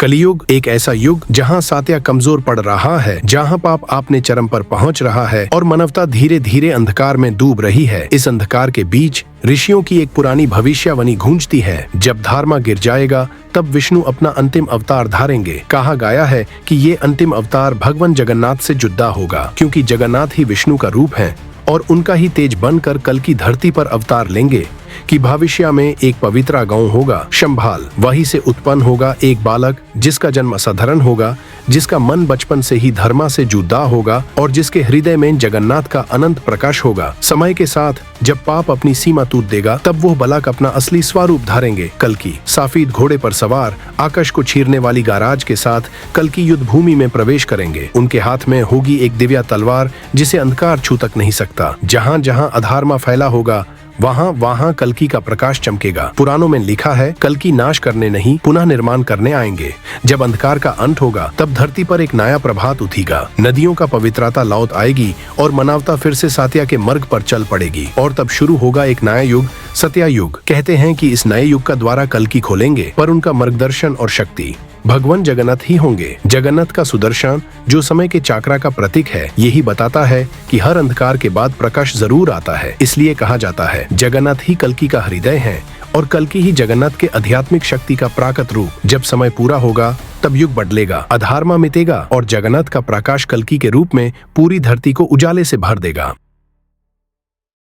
कलियुग एक ऐसा युग जहां सात्या कमजोर पड़ रहा है, जहां पाप अपने चरम पर पहुंच रहा है और मानवता धीरे धीरे अंधकार में डूब रही है। इस अंधकार के बीच ऋषियों की एक पुरानी भविष्यवाणी गूंजती है, जब धर्मा गिर जाएगा तब विष्णु अपना अंतिम अवतार धारेंगे। कहा गया है कि ये अंतिम अवतार भगवान जगन्नाथ से जुदा होगा, क्योंकि जगन्नाथ ही विष्णु का रूप है और उनका ही तेज बनकर कल की धरती पर अवतार लेंगे कि भविष्य में एक पवित्र गांव होगा शंभाल। वहीं से उत्पन्न होगा एक बालक जिसका जन्म असाधारण होगा, जिसका मन बचपन से ही धर्मा से जुदा होगा और जिसके हृदय में जगन्नाथ का अनंत प्रकाश होगा। समय के साथ जब पाप अपनी सीमा टूट देगा तब वो बालक अपना असली स्वरूप धारेंगे। कल्कि सफेद घोड़े पर सवार, आकाश को चीरने वाली गरज के साथ कल्कि युद्ध भूमि में प्रवेश करेंगे। उनके हाथ में होगी एक दिव्य तलवार जिसे अंधकार छू तक नहीं सकता। जहाँ जहाँ अधर्मा फैला होगा वहाँ वहाँ कल्कि का प्रकाश चमकेगा। पुराणों में लिखा है, कल्कि नाश करने नहीं पुनः निर्माण करने आएंगे। जब अंधकार का अंत होगा तब धरती पर एक नया प्रभात उठेगा, नदियों का पवित्रता लौट आएगी और मानवता फिर से सात्या के मार्ग पर चल पड़ेगी। और तब शुरू होगा एक नया युग, सत्या युग। कहते हैं कि इस नए युग का द्वारा कल्कि खोलेंगे, पर उनका मार्गदर्शन और शक्ति भगवान जगन्नाथ ही होंगे। जगन्नाथ का सुदर्शन जो समय के चक्र का प्रतीक है, यही बताता है कि हर अंधकार के बाद प्रकाश जरूर आता है। इसलिए कहा जाता है जगन्नाथ ही कल्कि का हृदय है और कल्कि ही जगन्नाथ के आध्यात्मिक शक्ति का प्राकट रूप। जब समय पूरा होगा तब युग बदलेगा, अधर्मा मिटेगा और जगन्नाथ का प्रकाश कल्कि के रूप में पूरी धरती को उजाले से भर देगा।